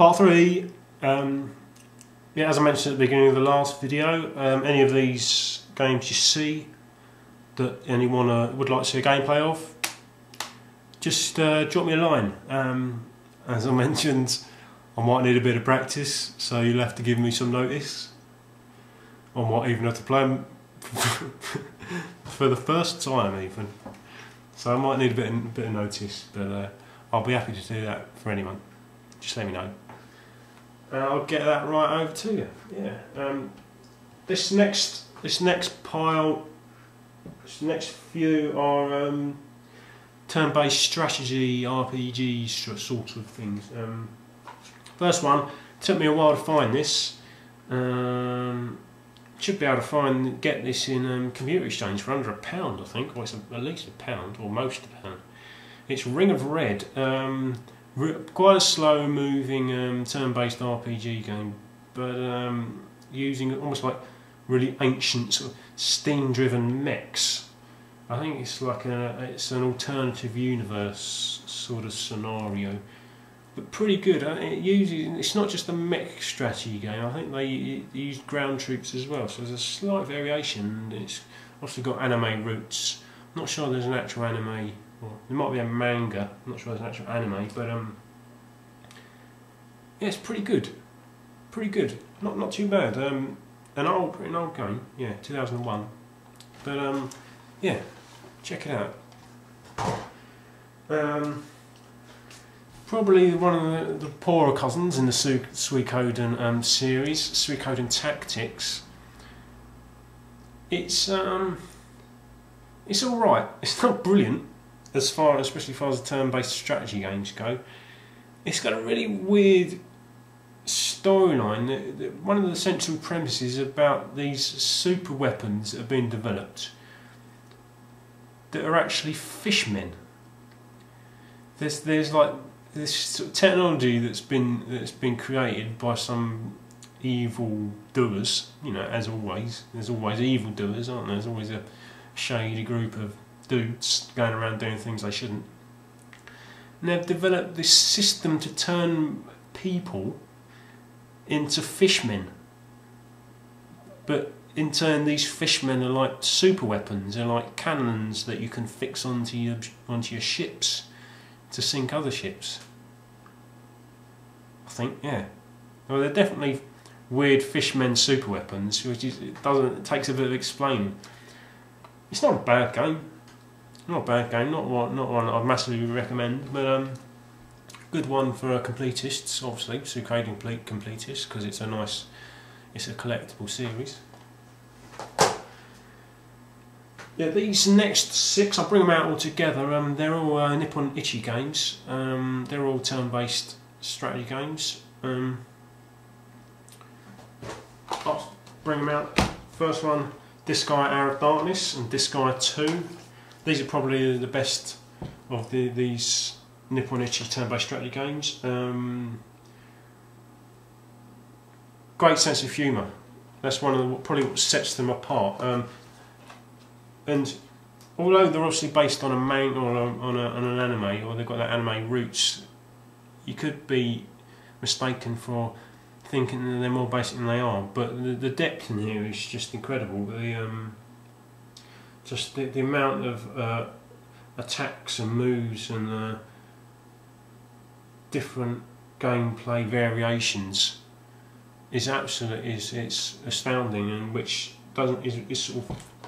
Part 3. Yeah, as I mentioned at the beginning of the last video, any of these games you see that anyone would like to see a gameplay of, just drop me a line. As I mentioned, I might need a bit of practice, so you'll have to give me some notice. I might even have to play them for the first time even. So I might need a bit of notice, but I'll be happy to do that for anyone. Just let me know. And I'll get that right over to you. Yeah. This next pile, this next few are turn-based strategy, RPG sort of things. First one, took me a while to find this. Should be able to get this in Computer Exchange for under £1, I think, or it's at least £1 or most £1. It's Ring of Red. Quite a slow-moving turn-based RPG game, but using almost like really ancient sort of steam-driven mechs. I think it's like it's an alternative universe sort of scenario, but pretty good. It's not just a mech strategy game. I think they use ground troops as well, so there's a slight variation. It's also got anime roots. I'm not sure there's an actual anime. Well, there might be a manga. I'm not sure there's an actual anime, but yeah, it's pretty good. Pretty good. Not too bad. An old game. Yeah, 2001. But yeah, check it out. Probably one of the poorer cousins in the Suikoden series, Suikoden Tactics. It's all right. It's not brilliant, especially as far as the turn-based strategy games go. It's got a really weird storyline. One of the central premises about these super weapons that have been developed that are actually fishmen. There's like this sort of technology that's been created by some evil doers. You know, as always, there's always evil doers, aren't there? There's always a shady group of dudes going around doing things they shouldn't. And they've developed this system to turn people into fishmen. But in turn, these fishmen are like super weapons. They're like cannons that you can fix onto your ships to sink other ships. I think, yeah. Well, they're definitely weird fishmen super weapons, which it takes a bit of explaining. It's not a bad game. Not a bad game. Not one I'd massively recommend, but good one for completists, obviously, Suikoden completists, because it's a collectible series. Yeah, these next 6, I'll bring them out all together. They're all Nippon Ichi games. They're all turn-based strategy games. I'll bring them out. First one, Disgaea Hour of Darkness and Disgaea 2. These are probably the best of these Nippon Ichi turn-based strategy games. Great sense of humour. That's probably what sets them apart. And although they're obviously based on a manga or on an anime, or they've got that anime roots, you could be mistaken for thinking that they're more basic than they are. But the depth in here is just incredible. The amount of attacks and moves and different gameplay variations is it's astounding, and which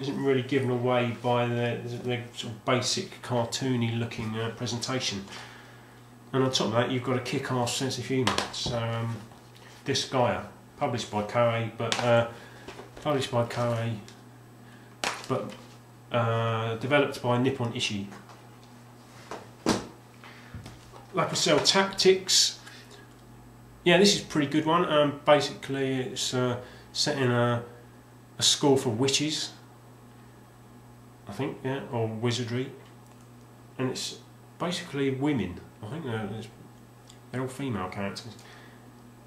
isn't really given away by the sort of basic cartoony looking presentation. And on top of that, you've got a kick-ass sense of humour. So Disgaea, published by Koei, but developed by Nippon Ichi. Lapicelle Tactics. Yeah, this is a pretty good one. Basically, it's set in a school for witches, I think, yeah, or wizardry, and it's basically women. I think they're all female characters.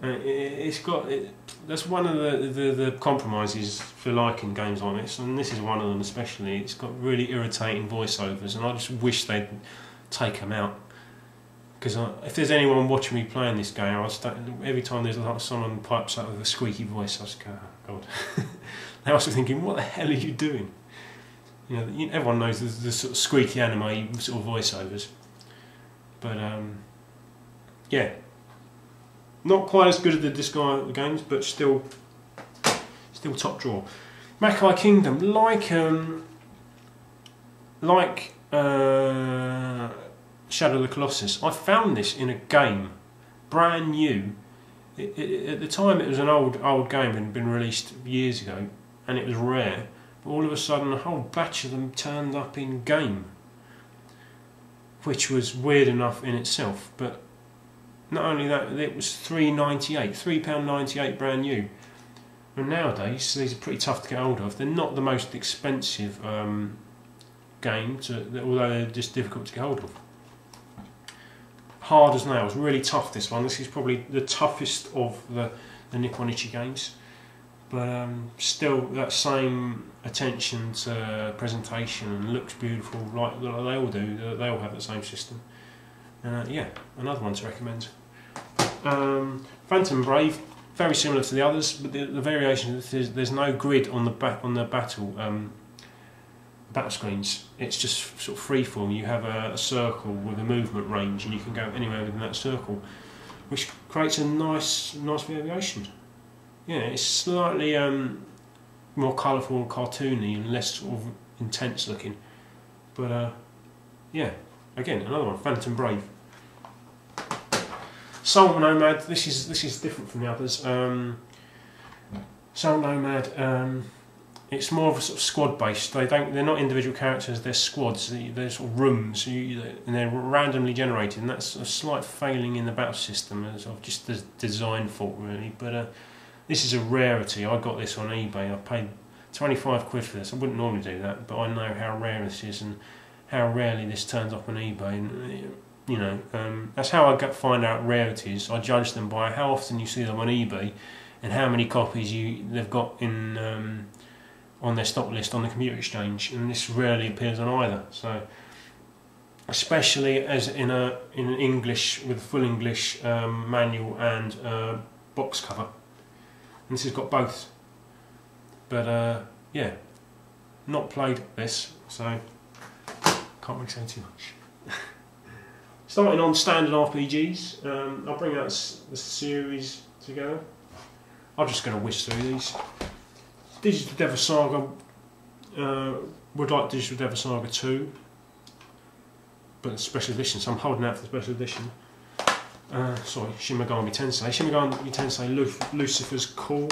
That's one of the compromises for liking games like this, and this is one of them especially. It's got really irritating voiceovers, and I just wish they'd take them out, because if there's anyone watching me playing this game, every time there's like someone pipes up with a squeaky voice, I just go, oh God. They're also thinking, what the hell are you doing? You know, everyone knows the sort of squeaky anime sort of voiceovers. But yeah, not quite as good as the Disgaea games, but still top drawer. Makai Kingdom, like Shadow of the Colossus, I found this in a game, brand new. At the time, it was an old game and had been released years ago, and it was rare. But all of a sudden, a whole batch of them turned up in game, which was weird enough in itself. But not only that, it was £3.98 brand new. And nowadays, these are pretty tough to get hold of. They're not the most expensive game, although they're just difficult to get hold of. Hard as nails, really tough this one. This is probably the toughest of the Nippon Ichi games. But still, that same attention to presentation and looks beautiful, like they all do. They all have the same system. Yeah, another one to recommend. Phantom Brave, very similar to the others, but the variation is there's no grid on the battle screens. It's just sort of freeform. You have a circle with a movement range, and you can go anywhere within that circle, which creates a nice variation. Yeah, it's slightly more colourful and cartoony and less sort of intense looking. But yeah, again, another one, Phantom Brave. Soul Nomad, this is different from the others. Soul Nomad, it's more of a sort of squad based. They're not individual characters, they're squads. They're sort of rooms, and they're randomly generated, and that's a slight failing in the battle system, as of just the design fault really. But this is a rarity. I got this on eBay. I paid 25 quid for this. I wouldn't normally do that, but I know how rare this is and how rarely this turns up on eBay. And you know, that's how I find out rarities. I judge them by how often you see them on eBay and how many copies they've got in on their stock list on the computer exchange. And this rarely appears on either. So, especially as in an English with full English manual and box cover. And this has got both. But yeah, not played this, so can't really say too much. Starting on standard RPGs, I'll bring out the series together. I'm just going to whisk through these. Digital Devil Saga, would like Digital Devil Saga 2, but it's special edition, so I'm holding out for the special edition. Sorry, Shin Megami Tensei. Shin Megami Tensei Lucifer's Call.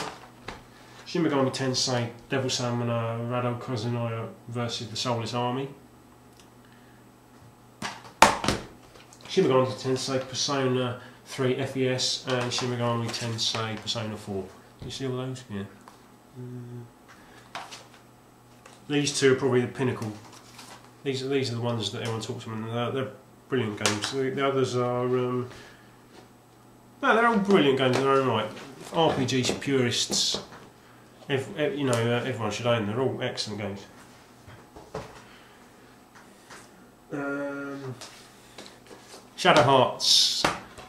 Shin Megami Tensei Devil Summoner Rado Kazunoya versus the Soulless Army. Shin Megami Tensei Persona 3 FES and Shin Megami Tensei Persona 4. Do you see all those? Yeah. These two are probably the pinnacle. These are the ones that everyone talks about. They're brilliant games. The others are no, they're all brilliant games in their own right. RPG purists, you know, everyone should own them. They're all excellent games. Shadow Hearts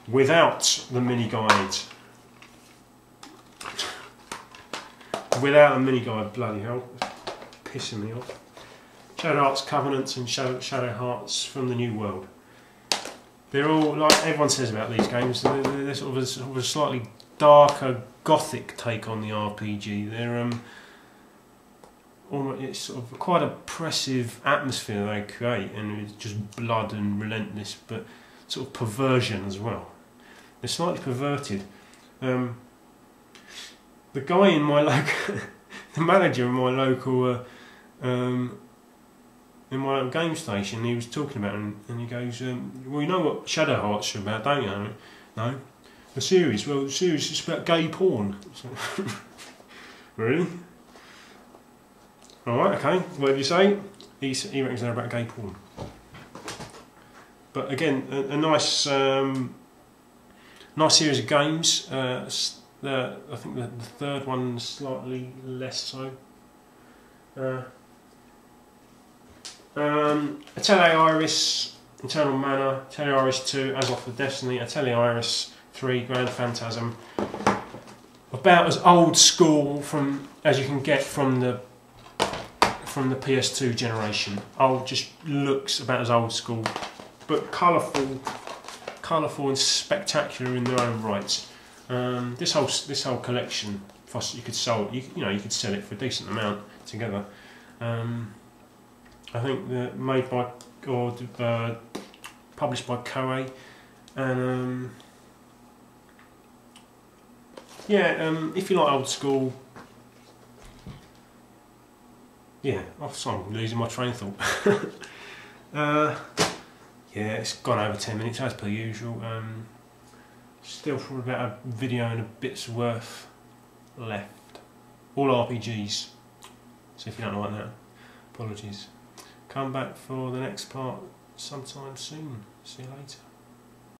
without the mini guide. Without a mini guide, bloody hell, pissing me off. Shadow Hearts Covenants and Shadow Hearts from the New World. They're all, like everyone says about these games, they're sort of a slightly darker, gothic take on the RPG. They're it's sort of quite oppressive atmosphere they create, and it's just blood and relentless, but sort of perversion as well. They're slightly perverted. The guy in my local, the manager in my local game station, he was talking about it, and he goes, well, you know what Shadow Hearts are about, don't you? No? The series? Well, the series is about gay porn. So, really? Alright, okay, whatever you say. He reckons they're about gay porn. But again, a nice nice series of games. I think the third one's slightly less so. Atelier Iris Eternal Mana, Atelier Iris 2, As Off the Destiny, Atelier Iris 3, Grand Phantasm. About as old school as you can get from the PS2 generation. Just looks about as old school, but colourful and spectacular in their own rights. This whole collection, you could sell it for a decent amount together. I think they're made by or published by Koei, and if you like old school, I'm losing my train of thought. It's gone over 10 minutes as per usual. Still probably about a video and a bit's worth left. All RPGs. So if you don't like that, apologies. Come back for the next part sometime soon. See you later.